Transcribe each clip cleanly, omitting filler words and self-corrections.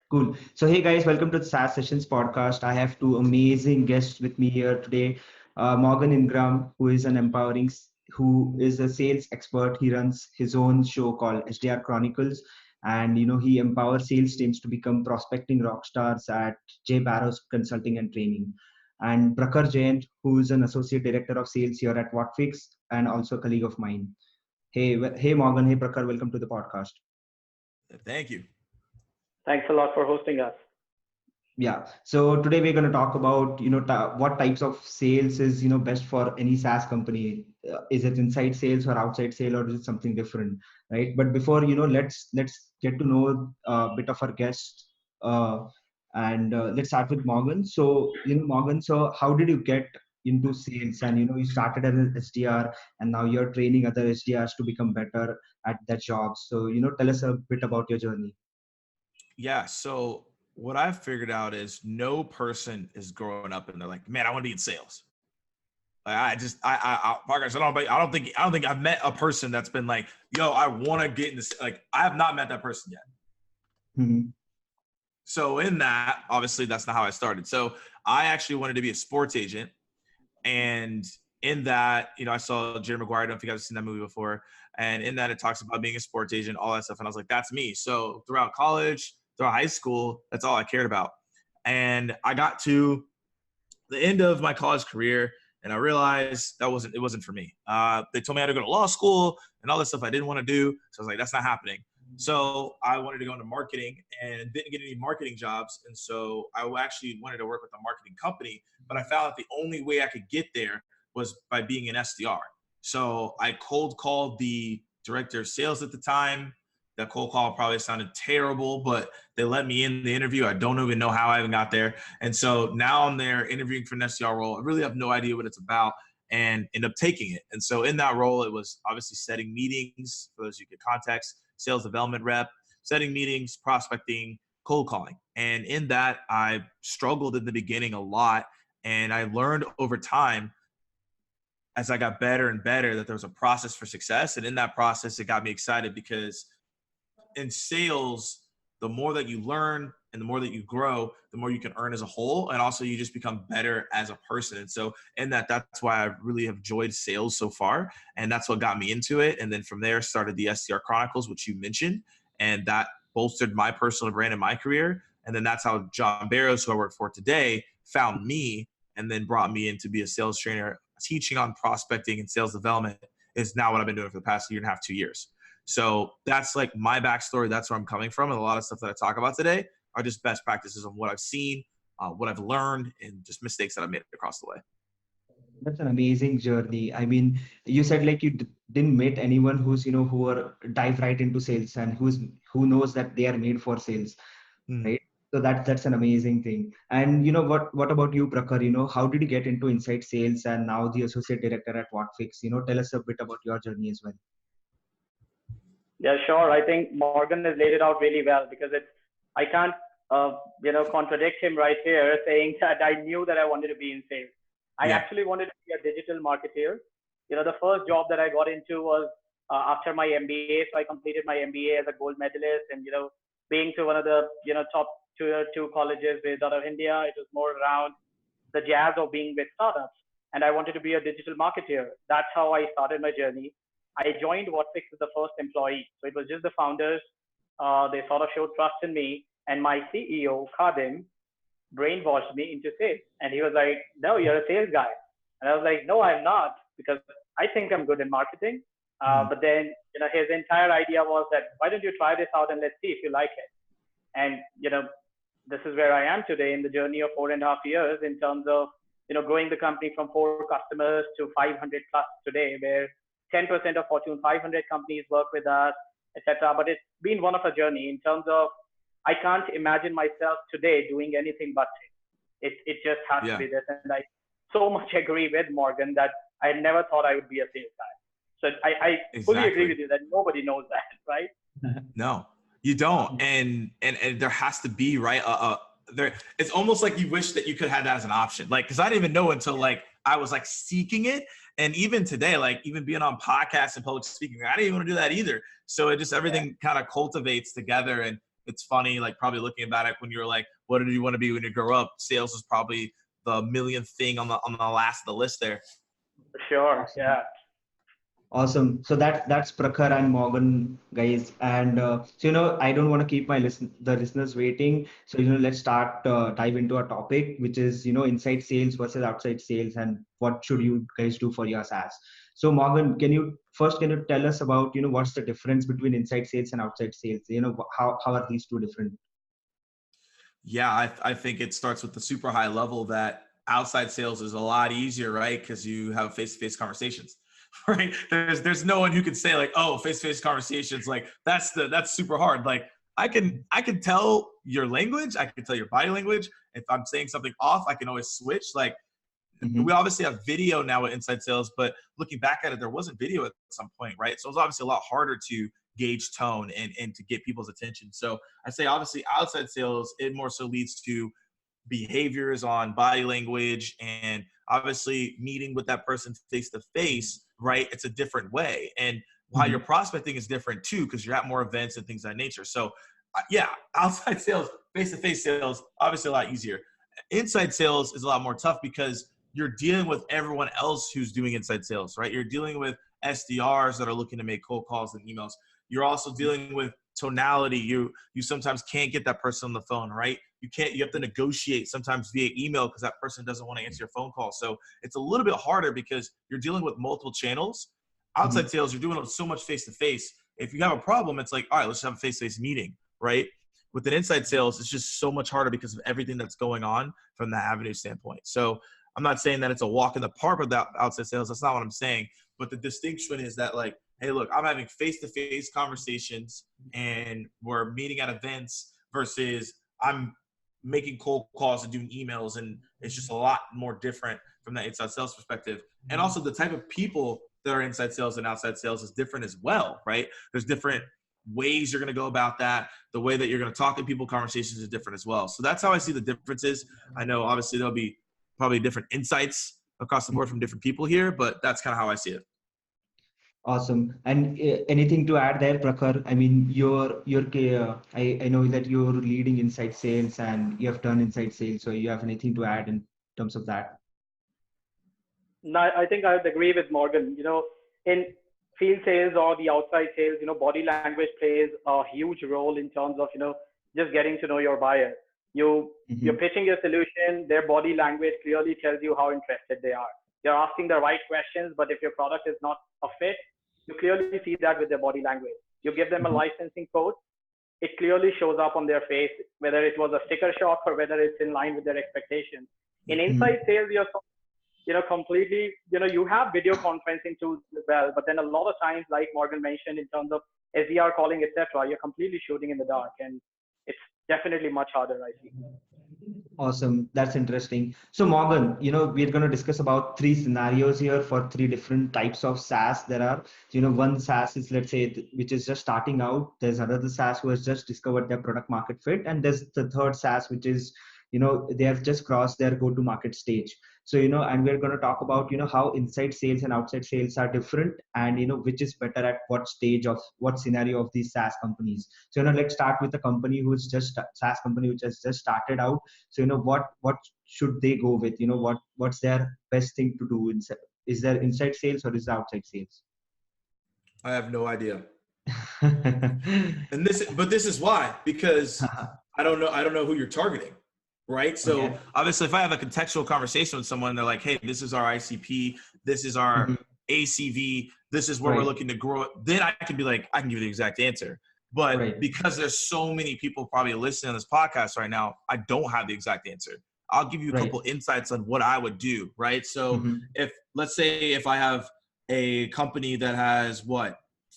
Cool. So, hey guys, welcome to the SaaS Sessions Podcast. I have two amazing guests with me here today. Morgan Ingram, who is who is a sales expert. He runs his own show called SDR Chronicles, and he empowers sales teams to become prospecting rock stars at JBarrows Consulting and Training. And Prakhar Jain, who is an associate director of sales here at Whatfix, and also a colleague of mine. Hey Morgan, hey Prakhar, welcome to the podcast. Thank you. Thanks a lot for hosting us. Yeah. So today we're going to talk about, what types of sales is, best for any SaaS company. Is it inside sales or outside sale, or is it something different, right? But before, let's get to know a bit of our guests. And let's start with Morgan. So, Morgan, so how did you get into sales? And, you started as an SDR and now you're training other SDRs to become better at their jobs. So, tell us a bit about your journey. Yeah. So what I've figured out is no person is growing up and they're like, man, I want to be in sales. Like Parker, I don't think I've met a person that's been like, yo, I want to get in this. Like, I have not met that person yet. Mm-hmm. So in that, obviously that's not how I started. So I actually wanted to be a sports agent. And in that, I saw Jerry Maguire. I don't know if you guys have seen that movie before. And in that, it talks about being a sports agent, all that stuff. And I was like, that's me. So throughout college, throughout high school, that's all I cared about. And I got to the end of my college career and I realized it wasn't for me. They told me I had to go to law school and all this stuff I didn't want to do. So I was like, that's not happening. So I wanted to go into marketing and didn't get any marketing jobs. And so I actually wanted to work with a marketing company, but I found that the only way I could get there was by being an SDR. So I cold called the director of sales at the time. That cold call probably sounded terrible, but they let me in the interview. I don't even know how I even got there. And so now I'm there interviewing for an SDR role. I really have no idea what it's about and end up taking it. And so in that role, it was obviously setting meetings, for those who get context, sales development rep, setting meetings, prospecting, cold calling. And in that, I struggled in the beginning a lot. And I learned over time as I got better and better that there was a process for success. And in that process, it got me excited because in sales, the more that you learn and the more that you grow, the more you can earn as a whole. And also you just become better as a person. And so in that's why I really have enjoyed sales so far. And that's what got me into it. And then from there started the SDR Chronicles, which you mentioned. And that bolstered my personal brand in my career. And then that's how JBarrows, who I work for today, found me and then brought me in to be a sales trainer. Teaching on prospecting and sales development is now what I've been doing for the past 1.5 to 2 years. So that's like my backstory. That's where I'm coming from. And a lot of stuff that I talk about today are just best practices of what I've seen, what I've learned, and just mistakes that I've made across the way. That's an amazing journey. I mean, you said like you didn't meet anyone who's, who are dive right into sales and who knows that they are made for sales, right? So that's an amazing thing. And what about you, Prakhar? How did you get into inside sales and now the associate director at Whatfix? Tell us a bit about your journey as well. Yeah, sure. I think Morgan has laid it out really well because I can't, contradict him right here saying that I knew that I wanted to be in sales. I actually wanted to be a digital marketeer. The first job that I got into was after my MBA. So I completed my MBA as a gold medalist and, being to one of the, top tier 2 colleges based out of India, it was more around the jazz of being with startups. And I wanted to be a digital marketeer. That's how I started my journey. I joined Whatfix as the first employee. So it was just the founders. They sort of showed trust in me. And my CEO, Khadim, brainwashed me into sales. And he was like, no, you're a sales guy. And I was like, no, I'm not, because I think I'm good in marketing. But then, his entire idea was that, why don't you try this out and let's see if you like it. And, this is where I am today in the journey of 4.5 years in terms of, growing the company from 4 customers to 500 plus today, where 10% of Fortune 500 companies work with us, etc. But it's been one of a journey in terms of, I can't imagine myself today doing anything but it. It just has to be this. And I so much agree with Morgan that I never thought I would be a sales guy. So I fully agree with you that nobody knows that, right? No, you don't. And there has to be, right? It's almost like you wish that you could have that as an option. Like, cause I didn't even know until like, I was like seeking it. And even today, like even being on podcasts and public speaking, I didn't even want to do that either. So it just, everything kind of cultivates together. And it's funny, like probably looking about it when you're like, what did you want to be when you grow up? Sales is probably the millionth thing on the last of the list there. Sure. Awesome. Yeah. Awesome. So that's Prakhar and Morgan, guys. And so I don't want to keep the listeners waiting. So let's start dive into our topic, which is inside sales versus outside sales, and what should you guys do for your SaaS. So Morgan, can you tell us about what's the difference between inside sales and outside sales? How are these two different? Yeah, I think it starts with the super high level that outside sales is a lot easier, right? Because you have face-to-face conversations. Right? There's no one who can say like, oh, face-to-face conversations, like that's super hard. Like I can tell your language, I can tell your body language. If I'm saying something off, I can always switch. Like we obviously have video now with inside sales, but looking back at it, there wasn't video at some point, right? So it was obviously a lot harder to gauge tone and to get people's attention. So I say obviously outside sales, it more so leads to behaviors on body language and obviously meeting with that person face to face, right? It's a different way. And how your prospecting is different too, because you're at more events and things of that nature. So yeah, outside sales, face to face sales, obviously a lot easier. Inside sales is a lot more tough because you're dealing with everyone else who's doing inside sales, right? You're dealing with SDRs that are looking to make cold calls and emails. You're also dealing with tonality. You sometimes can't get that person on the phone, right? You have to negotiate sometimes via email because that person doesn't want to answer your phone call. So it's a little bit harder because you're dealing with multiple channels. Outside sales, you're doing so much face to face. If you have a problem, it's like, all right, let's have a face to face meeting, right? With an inside sales, it's just so much harder because of everything that's going on from that avenue standpoint. So I'm not saying that it's a walk in the park with outside sales. That's not what I'm saying. But the distinction is that like, hey, look, I'm having face-to-face conversations and we're meeting at events versus I'm making cold calls and doing emails. And it's just a lot more different from that inside sales perspective. And also the type of people that are inside sales and outside sales is different as well, right? There's different ways you're going to go about that. The way that you're going to talk to people, conversations is different as well. So that's how I see the differences. I know obviously there'll be probably different insights across the board from different people here, but that's kind of how I see it. Awesome. And anything to add there, Prakhar? I mean, I know that you're leading inside sales and you have done inside sales. So you have anything to add in terms of that? No, I think I would agree with Morgan. In field sales or the outside sales, body language plays a huge role in terms of, just getting to know your buyer. You're pitching your solution, their body language clearly tells you how interested they are. You're asking the right questions, but if your product is not a fit, you clearly see that with their body language. You give them a licensing code, it clearly shows up on their face, whether it was a sticker shock or whether it's in line with their expectations. In inside sales, you're completely, you have video conferencing tools as well, but then a lot of times, like Morgan mentioned, in terms of SDR calling, etc., you're completely shooting in the dark, and it's definitely much harder, I think. Awesome. That's interesting. So Morgan, we're going to discuss about 3 scenarios here for 3 different types of SaaS there are. One SaaS is, let's say, which is just starting out. There's another SaaS who has just discovered their product market fit. And there's the third SaaS, which is, they have just crossed their go-to-market stage. So, and we're going to talk about, how inside sales and outside sales are different and, which is better at what stage of what scenario of these SaaS companies. So, let's start with a company who's just SaaS company, which has just started out. So, what should they go with? What's their best thing to do? Is there inside sales or is there outside sales? I have no idea. But this is why, because I don't know who you're targeting. Right. So obviously if I have a contextual conversation with someone, they're like, hey, this is our ICP, this is our ACV, this is where we're looking to grow. Then I can be like, I can give you the exact answer. But because there's so many people probably listening on this podcast right now, I don't have the exact answer. I'll give you a couple insights on what I would do. Right. So let's say if I have a company that has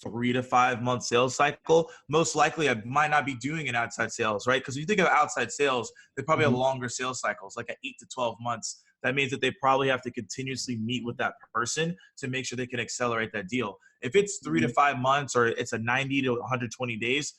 3 to 5 month sales cycle, most likely I might not be doing an outside sales, right? Because you think of outside sales, they probably have longer sales cycles, like at 8 to 12 months. That means that they probably have to continuously meet with that person to make sure they can accelerate that deal. If it's 3 to 5 months or it's a 90 to 120 days,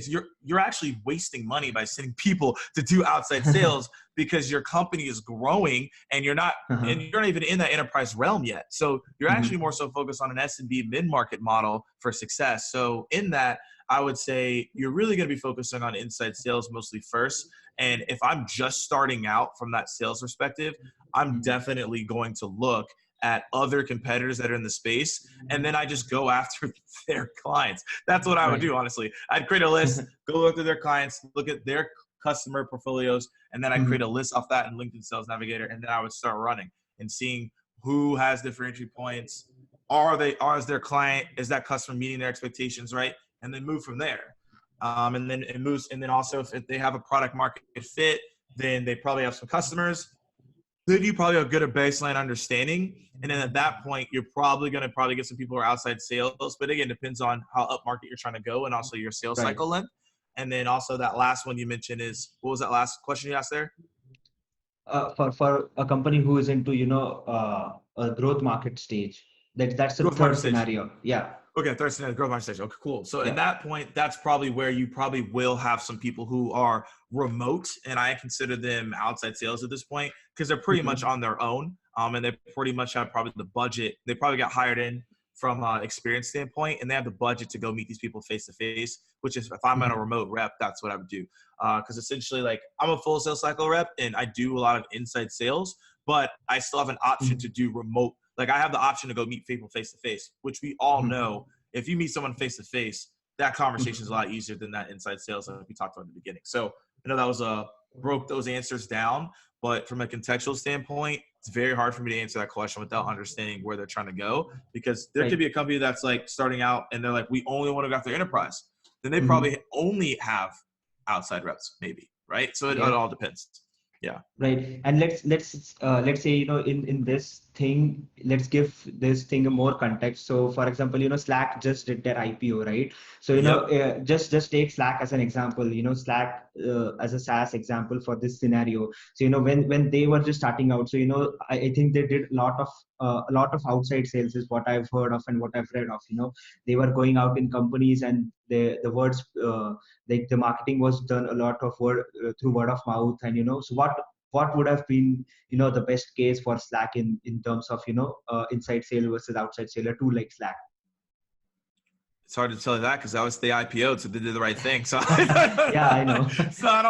you're actually wasting money by sending people to do outside sales because your company is growing and you're not even in that enterprise realm yet. So you're actually more so focused on an S&B mid-market model for success. So in that, I would say you're really going to be focusing on inside sales mostly first. And if I'm just starting out from that sales perspective, I'm definitely going to look at other competitors that are in the space, and then I just go after their clients. That's what I would do, honestly. I'd create a list, go look at their clients, look at their customer portfolios, and then I create a list off that in LinkedIn Sales Navigator, and then I would start running and seeing who has different entry points. Is their client, is that customer meeting their expectations, right? And then move from there. And then it moves. And then also if they have a product market fit, then they probably have some customers. Then you probably have a good baseline understanding. And then at that point, you're probably going to get some people who are outside sales. But again, it depends on how up market you're trying to go and also your sales cycle length. And then also that last one you mentioned is, what was that last question you asked there? For a company who is into, a growth market stage, that's the third scenario. Yeah. Okay, third scenario, growth market stage. Okay, cool. So at that point, that's probably where you probably will have some people who are remote, and I consider them outside sales at this point because they're pretty much on their own, and they pretty much have probably the budget. They probably got hired in from an experience standpoint, and they have the budget to go meet these people face to face. Which is, if I'm on a remote rep, that's what I would do. Because essentially, like, I'm a full sales cycle rep, and I do a lot of inside sales, but I still have an option to do remote. Like, I have the option to go meet people face to face, which we all know. If you meet someone face to face, that conversation is a lot easier than that inside sales that we talked about at the beginning. So I know that was broke those answers down, but from a contextual standpoint, it's very hard for me to answer that question without understanding where they're trying to go, because there could be a company that's like starting out and they're like, we only want to go after enterprise. Then they probably only have outside reps, maybe, right? So it all depends. Yeah. Right. And let's say, in this thing, let's give this thing a more context. So for example, Slack just did their IPO, right? So, just take Slack as an example, Slack as a SaaS example for this scenario. So, when they were just starting out, so, I think they did a lot of outside sales is what I've heard of and what I've read of. They were going out in companies, and the words, like the marketing was done a lot of through word of mouth. And, so what would have been, the best case for Slack in terms of, inside sale versus outside sale, a tool like Slack? It's hard to tell you that because that was the IPO, so they did the right thing. So yeah, I know. So I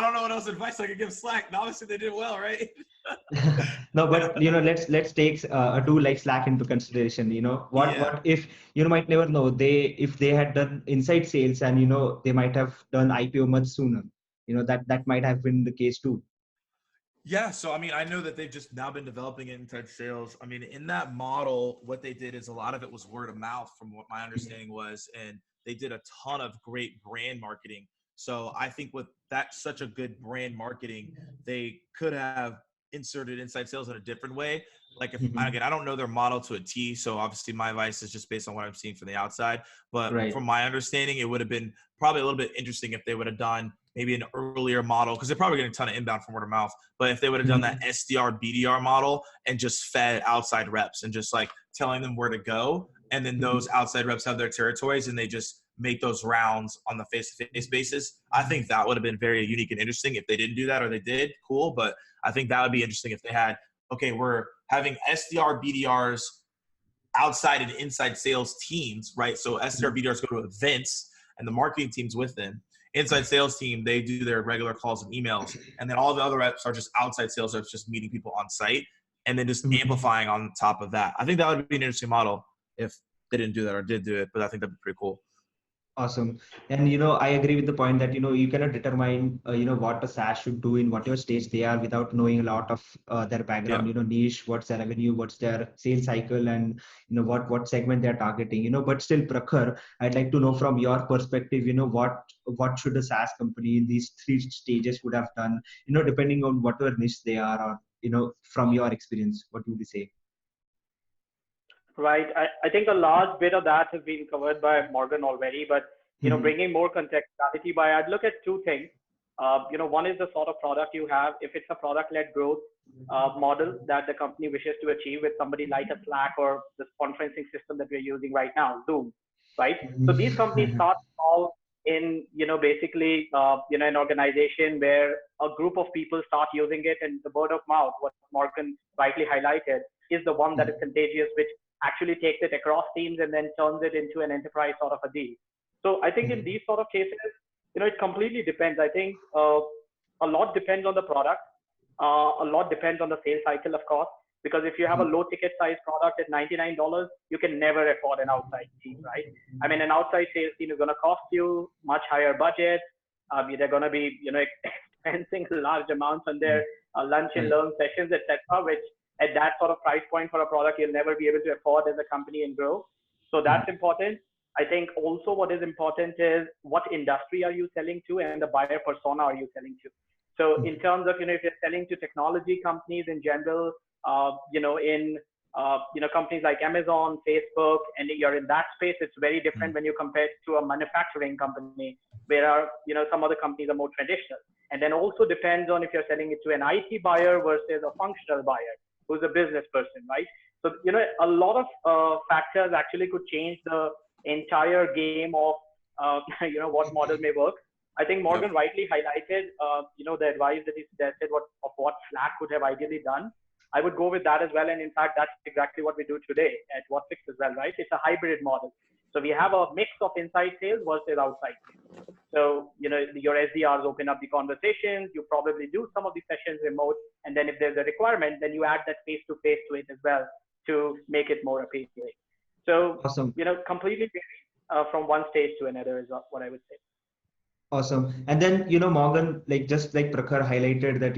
don't know what else advice I could give Slack. And obviously, they did well, right? No, but let's take a tool like Slack into consideration. What if, might never know, if they had done inside sales and they might have done IPO much sooner. That might have been the case too. Yeah, so I mean, I know that they've just now been developing inside sales. I mean, in that model, what they did is a lot of it was word of mouth, from what my understanding was, and they did a ton of great brand marketing. So I think with that, such a good brand marketing, they could have inserted inside sales in a different way. Like, if again, I don't know their model to a T, so obviously my advice is just based on what I'm seeing from the outside. But from my understanding, it would have been probably a little bit interesting if they would have done maybe an earlier model, because they're probably getting a ton of inbound from word of mouth. But if they would have done that SDR, BDR model and just fed outside reps and just like telling them where to go, and then those outside reps have their territories and they just make those rounds on the face-to-face basis, I think that would have been very unique and interesting. If they didn't do that, or they did, cool. But I think that would be interesting if they had, okay, we're having SDR, BDRs, outside and inside sales teams, right? So SDR, BDRs go to events and the marketing teams with them. Inside sales team, they do their regular calls and emails. And then all the other reps are just outside sales reps, just meeting people on site and then just amplifying on top of that. I think that would be an interesting model if they didn't do that or did do it, but I think that'd be pretty cool. Awesome. And, I agree with the point that, you cannot determine, what a SaaS should do in whatever stage they are without knowing a lot of their background, niche, what's their revenue, what's their sales cycle, and, what segment they're targeting, but still, Prakhar, I'd like to know from your perspective, what should a SaaS company in these three stages would have done, depending on whatever niche they are, or, from your experience, what would you say? Right. I think a large bit of that has been covered by Morgan already, but, bringing more contextuality by, I'd look at two things. One is the sort of product you have. If it's a product-led growth model that the company wishes to achieve with somebody like a Slack or this conferencing system that we're using right now, Zoom, right? So these companies start small in, basically, an organization where a group of people start using it, and the word of mouth, what Morgan rightly highlighted, is the one that is contagious, which actually takes it across teams and then turns it into an enterprise sort of a deal. So I think in these sort of cases, it completely depends. I think a lot depends on the product. A lot depends on the sales cycle, of course, because if you have a low ticket size product at $99, you can never afford an outside team, right? I mean, an outside sales team is going to cost you much higher budget. They're going to be, expensing large amounts on their lunch and learn sessions, etc., which at that sort of price point for a product, you'll never be able to afford as a company and grow. So that's important. I think also what is important is what industry are you selling to and the buyer persona are you selling to. So in terms of, if you're selling to technology companies in general, companies like Amazon, Facebook, and you're in that space, it's very different when you compare it to a manufacturing company where, some other companies are more traditional. And then also depends on if you're selling it to an IT buyer versus a functional buyer who's a business person, right? So, a lot of factors actually could change the entire game of, what model may work. I think Morgan rightly highlighted, the advice that he suggested what Slack would have ideally done. I would go with that as well. And in fact, that's exactly what we do today at Whatfix as well, right? It's a hybrid model. So we have a mix of inside sales versus outside sales. So, your SDRs open up the conversations. You probably do some of the sessions remote. And then if there's a requirement, then you add that face-to-face to it as well to make it more appealing. So, Awesome. Completely from one stage to another is what I would say. Awesome. And then, Morgan, just like Prakhar highlighted that,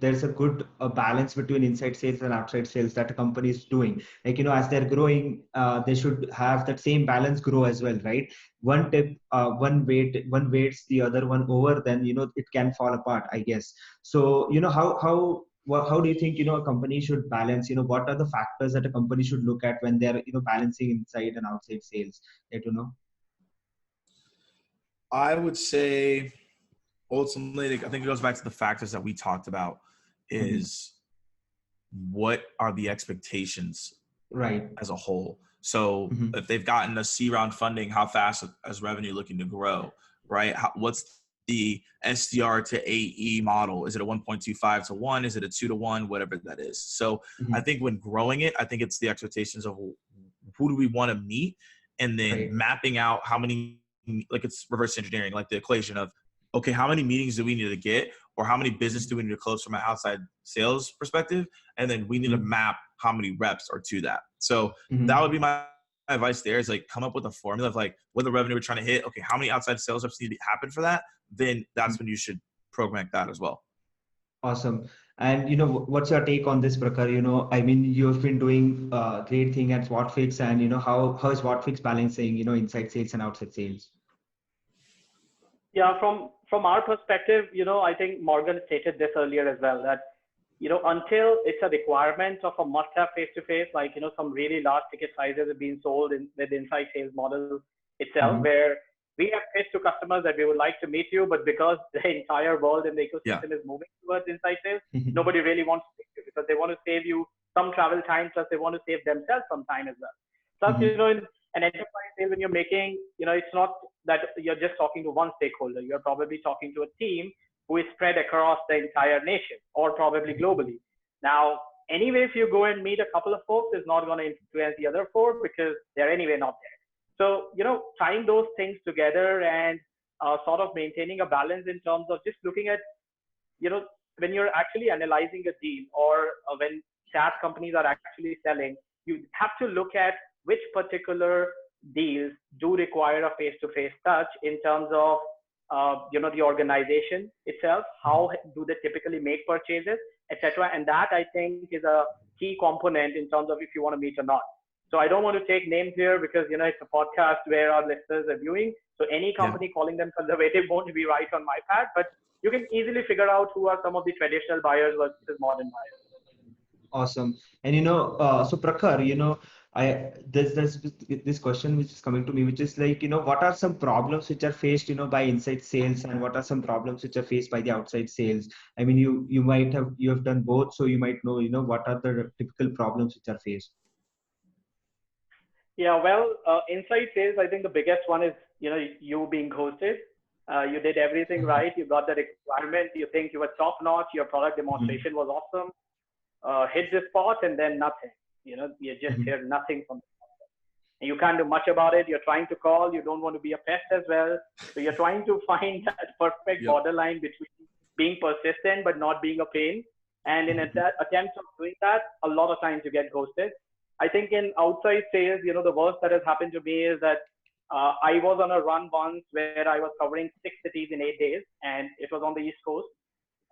there's a good balance between inside sales and outside sales that a company is doing. As they're growing, they should have that same balance grow as well, right? One tip, one weights the other one over, then, it can fall apart, I guess. So, how do you think, a company should balance, what are the factors that a company should look at when they're, balancing inside and outside sales? I would say ultimately, I think it goes back to the factors that we talked about is what are the expectations right as a whole? So if they've gotten a C round funding, how fast is revenue looking to grow, right? What's the SDR to AE model? Is it a 1.25 to 1? Is it a 2 to 1? Whatever that is. So I think when growing it, I think it's the expectations of who do we want to meet and then mapping out how many, like it's reverse engineering, like the equation of, okay, how many meetings do we need to get or how many business do we need to close from an outside sales perspective? And then we need to map how many reps are to that. So that would be my advice there is like come up with a formula of like what the revenue we're trying to hit. Okay, how many outside sales reps need to happen for that? Then that's when you should program that as well. Awesome. And what's your take on this, Prakhar? I mean, you've been doing great thing at Whatfix, and how is Whatfix balancing inside sales and outside sales? Yeah, from our perspective, I think Morgan stated this earlier as well that until it's a requirement of a must-have face-to-face, like some really large ticket sizes have been sold with the inside sales model itself, where we have pitched to customers that we would like to meet you, but because the entire world and the ecosystem is moving towards inside sales, nobody really wants to meet you because they want to save you some travel time, plus they want to save themselves some time as well. Plus, in an enterprise sale, when you're making, it's not that you're just talking to one stakeholder. You're probably talking to a team who is spread across the entire nation or probably globally. Now, anyway, if you go and meet a couple of folks, it's not going to influence the other four because they're anyway not there. So, tying those things together and sort of maintaining a balance in terms of just looking at, when you're actually analyzing a deal or when SaaS companies are actually selling, you have to look at which particular deals do require a face-to-face touch in terms of, the organization itself, how do they typically make purchases, etc. And that I think is a key component in terms of if you want to meet or not. So I don't want to take names here because, it's a podcast where our listeners are viewing. So any company calling them conservative won't be right on my part, but you can easily figure out who are some of the traditional buyers versus modern buyers. Awesome. And, so Prakhar, there's this question which is coming to me, which is like, what are some problems which are faced, by inside sales and what are some problems which are faced by the outside sales? I mean, you have done both, so you might know, what are the typical problems which are faced? Yeah, well, inside sales, I think the biggest one is, you being ghosted. You did everything right. You got the requirement. You think you were top notch. Your product demonstration was awesome. Hit the spot and then nothing. You just hear nothing from the sponsor. and you can't do much about it. You're trying to call. You don't want to be a pest as well. So you're trying to find that perfect borderline between being persistent but not being a pain. And in attempts of doing that, a lot of times you get ghosted. I think in outside sales, the worst that has happened to me is that I was on a run once where I was covering 6 cities in 8 days, and it was on the East Coast.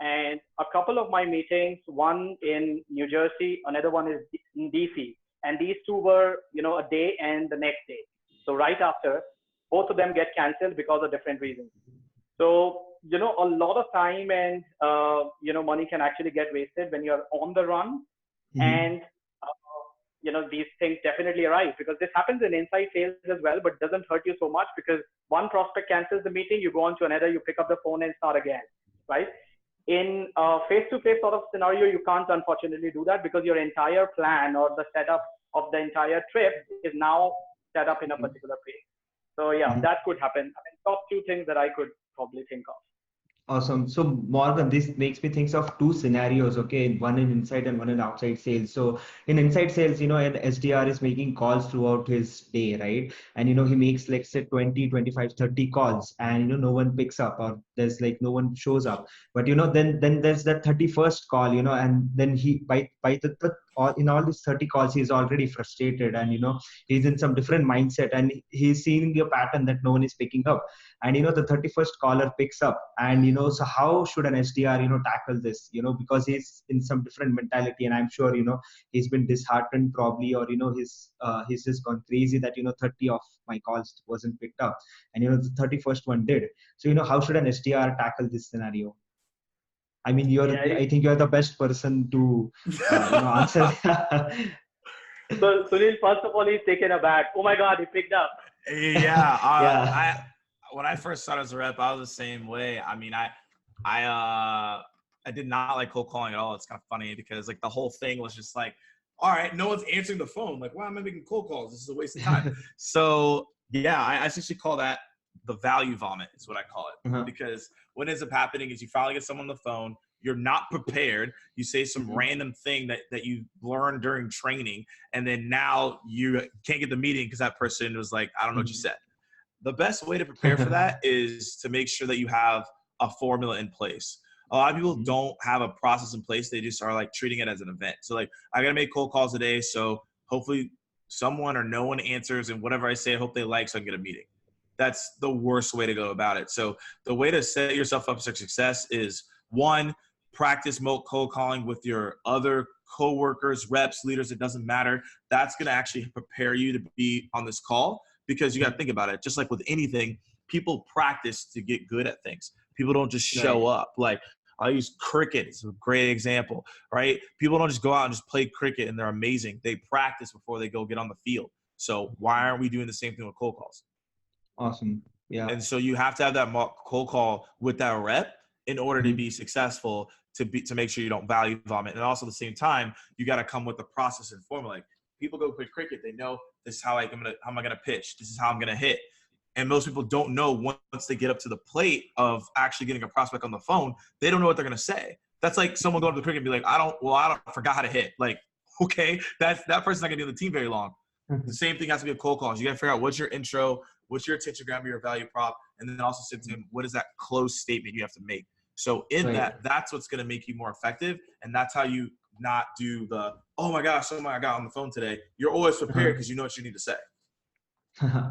And a couple of my meetings, one in New Jersey, another one is in DC. And these two were, a day and the next day. So right after, both of them get canceled because of different reasons. So, a lot of time and, money can actually get wasted when you're on the run. Mhm. And, these things definitely arise because this happens in inside sales as well, but doesn't hurt you so much because one prospect cancels the meeting, you go on to another, you pick up the phone and start again, right? In a face-to-face sort of scenario, you can't unfortunately do that because your entire plan or the setup of the entire trip is now set up in a particular pace. So yeah, that could happen. I mean, top two things that I could probably think of. Awesome. So Morgan, this makes me think of two scenarios, okay? One in inside and one in outside sales. So in inside sales, an SDR is making calls throughout his day, right? And, he makes like say 20, 25, 30 calls and, no one picks up or there's like no one shows up. But, then there's that 31st call, and then he, in all these 30 calls, he's already frustrated and, he's in some different mindset and he's seeing a pattern that no one is picking up. And, the 31st caller picks up and, so how should an SDR, tackle this, because he's in some different mentality and I'm sure, he's been disheartened probably, or, he's just gone crazy that, 30 of my calls wasn't picked up and, the 31st one did. So, how should an SDR tackle this scenario? I mean, I think you're the best person to, answer. So Sunil, first of all, he's taken aback. Oh my God, he picked up. Yeah. When I first started as a rep, I was the same way. I mean, I did not like cold calling at all. It's kind of funny because like the whole thing was just like, all right, no one's answering the phone. Like, why am I making cold calls? This is a waste of time. So yeah, I essentially call that the value vomit is what I call it. Because what ends up happening is you finally get someone on the phone. You're not prepared. You say some random thing that you learned during training. And then now you can't get the meeting because that person was like, I don't know what you said. The best way to prepare for that is to make sure that you have a formula in place. A lot of people don't have a process in place. They just are like treating it as an event. So like, I got to make cold calls a day. So hopefully someone or no one answers and whatever I say, I hope they like, so I can get a meeting. That's the worst way to go about it. So the way to set yourself up for success is one, practice cold calling with your other coworkers, reps, leaders. It doesn't matter. That's going to actually prepare you to be on this call. Because you got to think about it. Just like with anything, people practice to get good at things. People don't just show up. Like I'll use cricket. It's a great example, right? People don't just go out and just play cricket and they're amazing. They practice before they go get on the field. So why aren't we doing the same thing with cold calls? Awesome. Yeah. And so you have to have that cold call with that rep in order to be successful, to make sure you don't value vomit. And also at the same time, you got to come with the process and formula. Like, people go play cricket. They know this is how am I gonna pitch? This is how I'm gonna hit. And most people don't know once they get up to the plate of actually getting a prospect on the phone, they don't know what they're gonna say. That's like someone going to the cricket and be like, I forgot how to hit. Like, okay, that person's not gonna be on the team very long. The same thing has to be a cold call. You gotta figure out what's your intro, what's your attention grabber, your value prop, and then also say to him, what is that close statement you have to make? So in that's what's gonna make you more effective, and that's how you not do the, oh my gosh, somebody I got on the phone today. You're always prepared because you know what you need to say.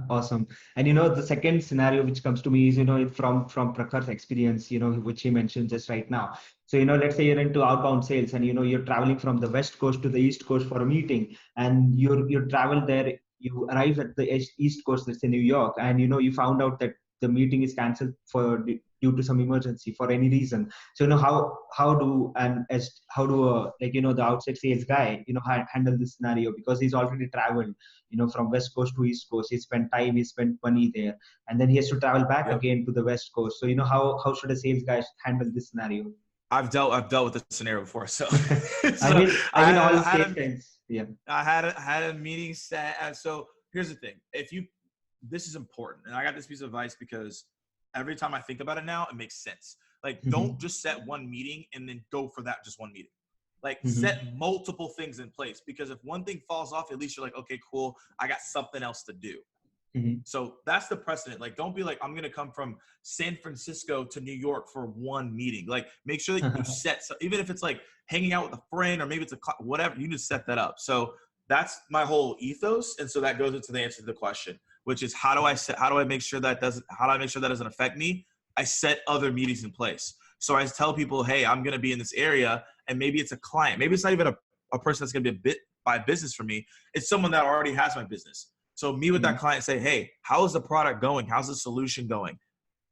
Awesome. And the second scenario which comes to me is from Prakhar's experience, which he mentioned just right now. So let's say you're into outbound sales and you're traveling from the west coast to the east coast for a meeting, and you travel there, you arrive at the east coast, let's say New York, and you found out that the meeting is cancelled due to some emergency for any reason. So how do the outside sales guy handle this scenario, because he's already traveled from west coast to east coast. He spent time, he spent money there, and then he has to travel back again to the west coast. So how should a sales guy handle this scenario? I've dealt with this scenario before. So, all sales guys. Yeah. I had a meeting set. And so here's the thing. This is important. And I got this piece of advice because every time I think about it now, it makes sense. Like, don't just set one meeting and then go for that just one meeting. Like set multiple things in place, because if one thing falls off, at least you're like, okay, cool, I got something else to do. So that's the precedent. Like, don't be like, I'm going to come from San Francisco to New York for one meeting. Like, make sure that you set, even if it's like hanging out with a friend or maybe it's whatever, you just set that up. So that's my whole ethos. And so that goes into the answer to the question, which is how do I make sure that doesn't affect me? I set other meetings in place. So I tell people, hey, I'm going to be in this area, and maybe it's a client. Maybe it's not even a person that's going to be buy business for me. It's someone that already has my business. So meet with that client, say, hey, how is the product going? How's the solution going?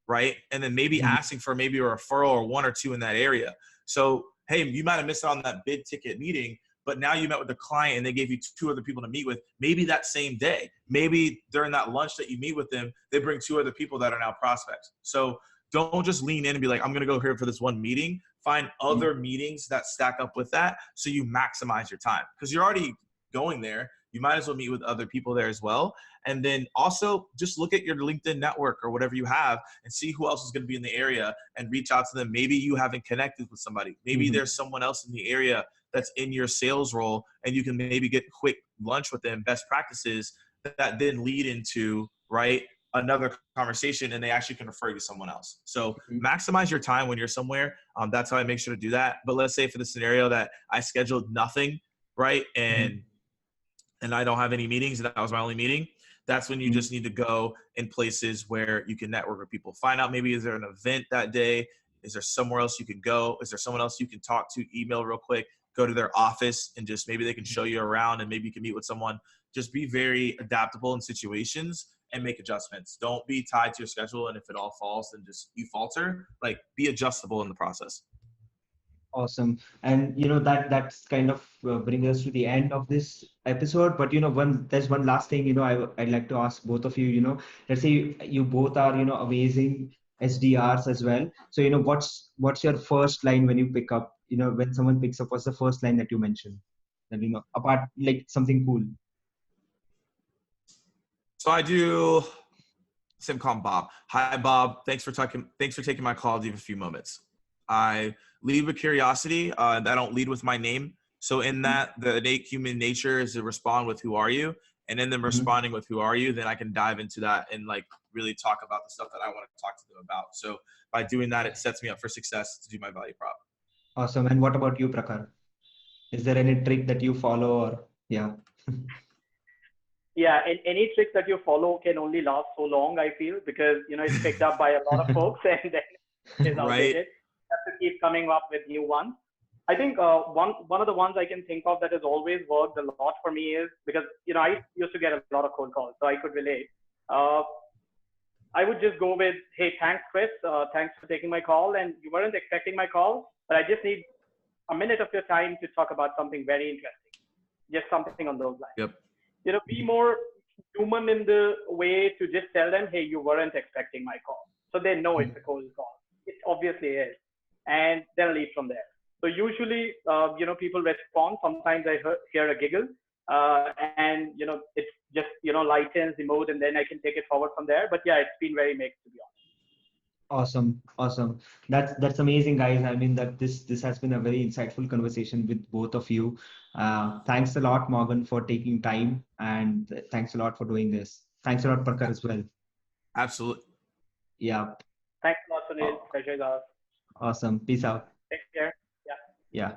Right? And then maybe asking for maybe a referral or one or two in that area. So, hey, you might have missed out on that big ticket meeting, but now you met with the client and they gave you two other people to meet with, maybe that same day. Maybe during that lunch that you meet with them, they bring two other people that are now prospects. So don't just lean in and be like, I'm going to go here for this one meeting. Find other meetings that stack up with that so you maximize your time, because you're already going there. You might as well meet with other people there as well. And then also just look at your LinkedIn network or whatever you have and see who else is going to be in the area and reach out to them. Maybe you haven't connected with somebody. Maybe there's someone else in the area that's in your sales role, and you can maybe get quick lunch with them, best practices that then lead into, right, another conversation, and they actually can refer you to someone else. So maximize your time when you're somewhere. That's how I make sure to do that. But let's say for the scenario that I scheduled nothing, right, and I don't have any meetings, and that was my only meeting, that's when you just need to go in places where you can network with people. Find out, maybe is there an event that day? Is there somewhere else you can go? Is there someone else you can talk to? Email real quick, go to their office, and just maybe they can show you around, and maybe you can meet with someone. Just be very adaptable in situations and make adjustments. Don't be tied to your schedule, and if it all falls, then just you falter. Like, be adjustable in the process. Awesome. And that's kind of bring us to the end of this episode. But there's one last thing I'd like to ask both of you. Let's say you both are amazing SDRs as well. So what's your first line when you pick up? When someone picks up, what's the first line that you mention? That apart, like something cool. So I do. Same call him Bob. Hi, Bob. Thanks for taking my call. Do you have a few moments? I lead with curiosity. I don't lead with my name. So in that, the innate human nature is to respond with who are you? And in them responding with who are you, then I can dive into that and like really talk about the stuff that I want to talk to them about. So by doing that, it sets me up for success to do my value prop. Awesome. And what about you, Prakhar? Is there any trick that you follow or yeah? Yeah, and any tricks that you follow can only last so long, I feel, because it's picked up by a lot of folks and then it's outdated. You have to keep coming up with new ones. I think one of the ones I can think of that has always worked a lot for me is because I used to get a lot of cold calls, so I could relate. I would just go with, hey, thanks, Chris. Thanks for taking my call, and you weren't expecting my call, but I just need a minute of your time to talk about something very interesting. Just something on those lines. Yep. Be more human in the way to just tell them, hey, you weren't expecting my call. So they know it's a cold call. It obviously is. And then lead from there. So usually, people respond. Sometimes I hear a giggle and, it's just, lightens the mood, and then I can take it forward from there. But yeah, it's been very mixed, to be honest. Awesome. That's amazing, guys. I mean that this has been a very insightful conversation with both of you. Thanks a lot, Morgan, for taking time, and thanks a lot for doing this. Thanks a lot, Prakhar, as well. Absolutely. Yeah. Thanks a lot, Sunil. Pleasure is ours. Awesome. Peace out. Take care. Yeah. Yeah.